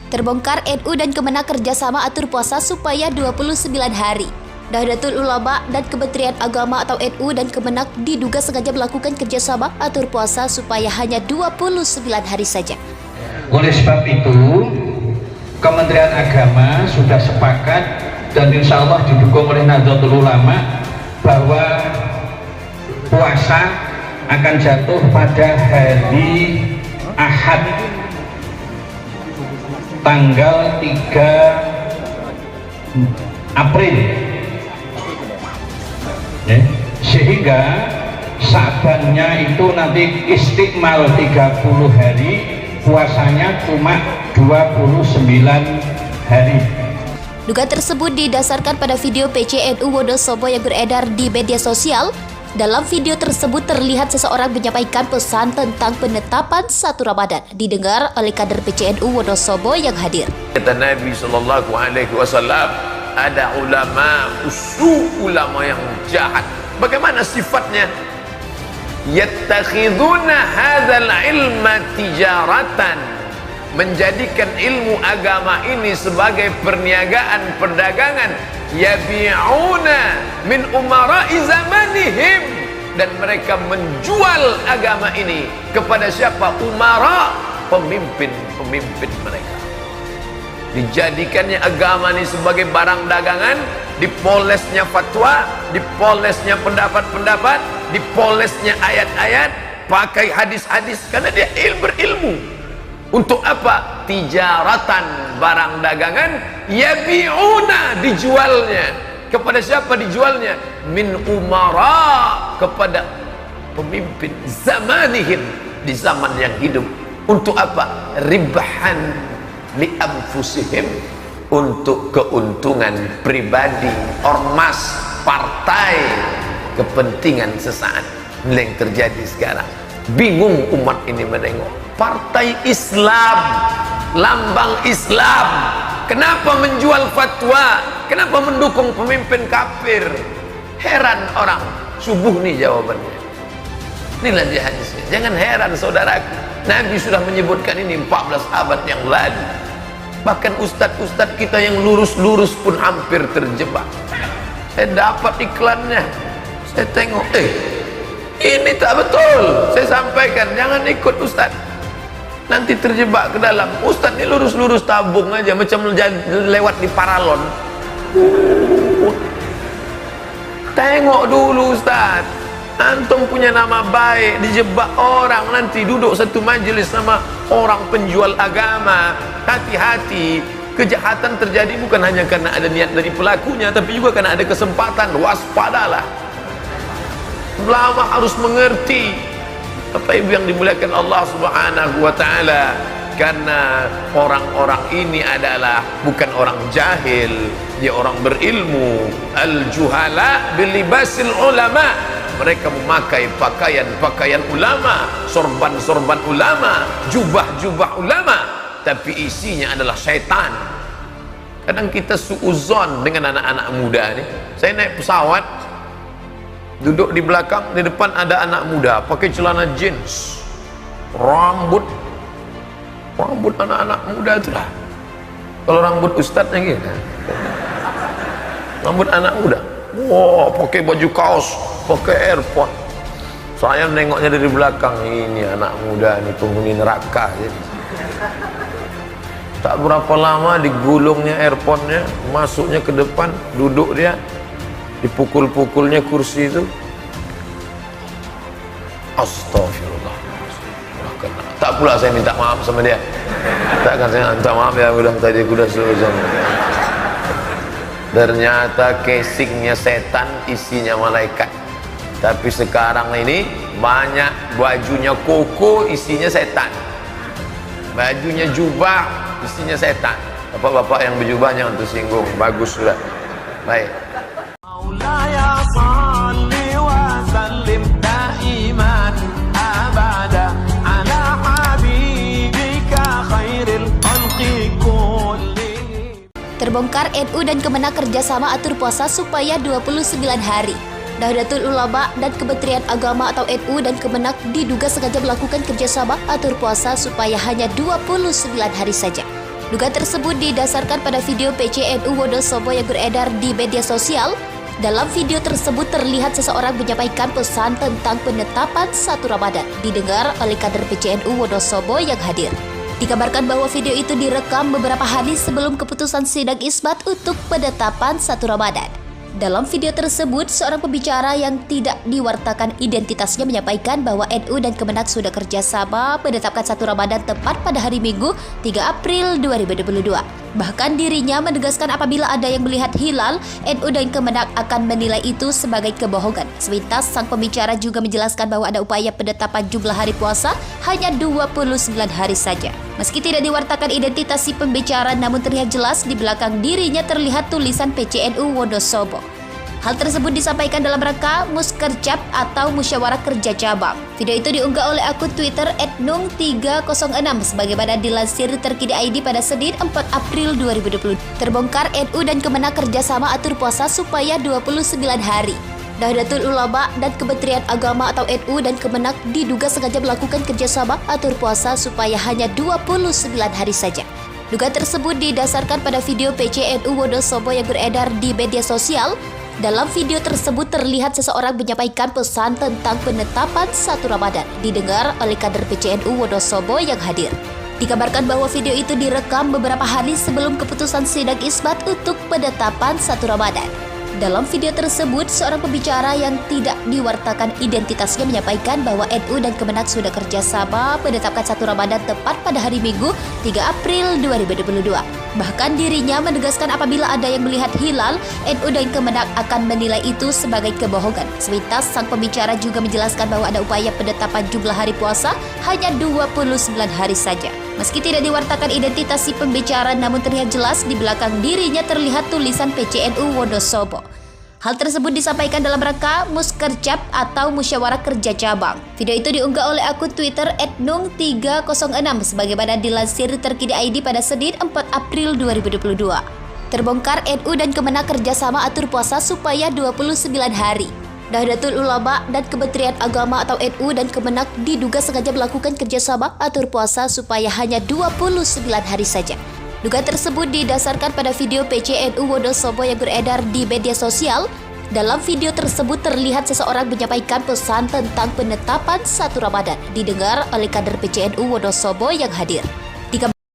Terbongkar NU dan Kemenak kerjasama atur puasa supaya 29 hari. Nahdlatul Ulama dan Kementerian Agama atau NU dan Kemenak diduga sengaja melakukan kerjasama atur puasa supaya hanya 29 hari saja. Oleh sebab itu, Kementerian Agama sudah sepakat dan insya Allah didukung oleh Nahdlatul Ulama bahwa puasa akan jatuh pada hari Ahad tanggal 3 April, sehingga Sa'bannya itu nanti istiqmal 30 hari, puasanya cuma 29 hari. Dugaan tersebut didasarkan pada video PCNU Wonosobo yang beredar di media sosial. Dalam video tersebut terlihat seseorang menyampaikan pesan tentang penetapan 1 Ramadan, didengar oleh kader PCNU Wonosobo yang hadir. Kata Nabi SAW, ada ulama ulama yang jahat. Bagaimana sifatnya? Yattakhiduna hadzal ilma tijaratan, menjadikan ilmu agama ini sebagai perniagaan, perdagangan. Yabi'una min umara'i zamanihim, dan mereka menjual agama ini kepada siapa? Umara, pemimpin-pemimpin mereka. Dijadikannya agama ini sebagai barang dagangan, dipolesnya fatwa, dipolesnya pendapat-pendapat, dipolesnya ayat-ayat, pakai hadis-hadis, karena dia berilmu. Untuk apa? Tijaratan, barang dagangan. Yabi'una, dijualnya. Kepada siapa dijualnya? Min umara, kepada pemimpin zamanihim, di zaman yang hidup. Untuk apa? Ribahan li anfusihim, untuk keuntungan pribadi, ormas, partai, kepentingan sesaat. Ini yang terjadi sekarang. Bingung umat ini menengok. Partai Islam, lambang Islam, kenapa menjual fatwa? Kenapa mendukung pemimpin kafir? Heran orang. Subuh nih jawabannya. Inilah dia hadisnya. Jangan heran saudaraku, Nabi sudah menyebutkan ini 14 abad yang lalu. Bahkan ustadz-ustadz kita yang lurus-lurus pun hampir terjebak. Saya dapat iklannya, saya tengok, ini tak betul. Saya sampaikan, jangan ikut ustadz, nanti terjebak ke dalam. Ustadz ini lurus-lurus tabung aja, macam lewat di paralon. Tengok dulu ustadz, antum punya nama baik, dijebak orang, nanti duduk satu majelis sama orang penjual agama. Hati-hati, kejahatan terjadi bukan hanya karena ada niat dari pelakunya, tapi juga karena ada kesempatan. Waspadalah. Ulama harus mengerti. Bapak Ibu yang dimuliakan Allah Subhanahu wa taala, karena orang-orang ini adalah bukan orang jahil, dia orang berilmu. Al-juhala bilibasil ulama, mereka memakai pakaian-pakaian ulama, sorban-sorban ulama, jubah-jubah ulama, tapi isinya adalah syaitan. Kadang kita suuzon dengan anak-anak muda ini. Saya naik pesawat, duduk di belakang, di depan ada anak muda pakai celana jeans, rambut anak-anak muda itu lah. Kalau rambut ustadznya gitu, rambut anak muda, wah, pakai baju kaos, pakai airpod. Saya nengoknya dari belakang, ini anak muda ini penghuni neraka. Tak berapa lama digulungnya airpodnya, masuknya ke depan, duduk dia, dipukul-pukulnya kursi itu. Astagfirullah. Tak pula saya minta maaf sama dia. Tak akan saya minta maaf ya, udah tadi udah selesai. Ternyata casingnya setan, isinya malaikat. Tapi sekarang ini banyak bajunya koko, isinya setan. Bajunya jubah, isinya setan. Bapak-bapak yang berjubah jangan tersinggung, bagus sudah. Baik. Terbongkar NU dan Kemenak kerjasama atur puasa supaya 29 hari. Nahdlatul Ulama dan Kementerian Agama atau NU dan Kemenak diduga sengaja melakukan kerjasama atur puasa supaya hanya 29 hari saja. Dugaan tersebut didasarkan pada video PCNU Wonosobo yang beredar di media sosial. Dalam video tersebut terlihat seseorang menyampaikan pesan tentang penetapan 1 Ramadan didengar oleh kader PCNU Wonosobo yang hadir. Dikabarkan bahwa video itu direkam beberapa hari sebelum keputusan sidang isbat untuk penetapan 1 Ramadan. Dalam video tersebut, seorang pembicara yang tidak diwartakan identitasnya menyampaikan bahwa NU dan Kemenak sudah kerjasama menetapkan 1 Ramadan tepat pada hari Minggu 3 April 2022. Bahkan dirinya menegaskan apabila ada yang melihat hilal, NU dan Kemenak akan menilai itu sebagai kebohongan. Sepintas, sang pembicara juga menjelaskan bahwa ada upaya penetapan jumlah hari puasa hanya 29 hari saja. Meski tidak diwartakan identitas si pembicara, namun terlihat jelas di belakang dirinya terlihat tulisan PCNU Wonosobo. Hal tersebut disampaikan dalam rangka Muskercap atau Musyawarah Kerja Cabang. Video itu diunggah oleh akun Twitter @nung306 sebagaimana dilansir Terkini ID pada Senin 4 April 2020. Terbongkar NU dan Kemenak kerjasama atur puasa supaya 29 hari. Nahdlatul Ulama dan Kementerian Agama atau NU dan Kemenak diduga sengaja melakukan kerjasama atur puasa supaya hanya 29 hari saja. Dugaan tersebut didasarkan pada video PCNU Wonosobo yang beredar di media sosial. Dalam video tersebut terlihat seseorang menyampaikan pesan tentang penetapan 1 Ramadan didengar oleh kader PCNU Wonosobo yang hadir. Dikabarkan bahwa video itu direkam beberapa hari sebelum keputusan sidang isbat untuk penetapan 1 Ramadan. Dalam video tersebut, seorang pembicara yang tidak diwartakan identitasnya menyampaikan bahwa NU dan Kemenak sudah kerjasama menetapkan 1 Ramadan tepat pada hari Minggu 3 April 2022. Bahkan dirinya menegaskan apabila ada yang melihat hilal, NU dan Kemenak akan menilai itu sebagai kebohongan. Sepintas, sang pembicara juga menjelaskan bahwa ada upaya penetapan jumlah hari puasa hanya 29 hari saja. Meski tidak diwartakan identitas si pembicara, namun terlihat jelas di belakang dirinya terlihat tulisan PCNU Wonosobo. Hal tersebut disampaikan dalam rangka Muskercap atau Musyawarah Kerja Cabang. Video itu diunggah oleh akun Twitter @nung306 sebagaimana dilansir Terkini ID pada Senin 4 April 2022. Terbongkar NU dan Kemenak kerjasama atur puasa supaya 29 hari. Nahdlatul Ulama dan Kementerian Agama atau NU dan Kemenak diduga sengaja melakukan kerjasama atur puasa supaya hanya 29 hari saja. Dugaan tersebut didasarkan pada video PCNU Wonosobo yang beredar di media sosial. Dalam video tersebut terlihat seseorang menyampaikan pesan tentang penetapan 1 Ramadan didengar oleh kader PCNU Wonosobo yang hadir.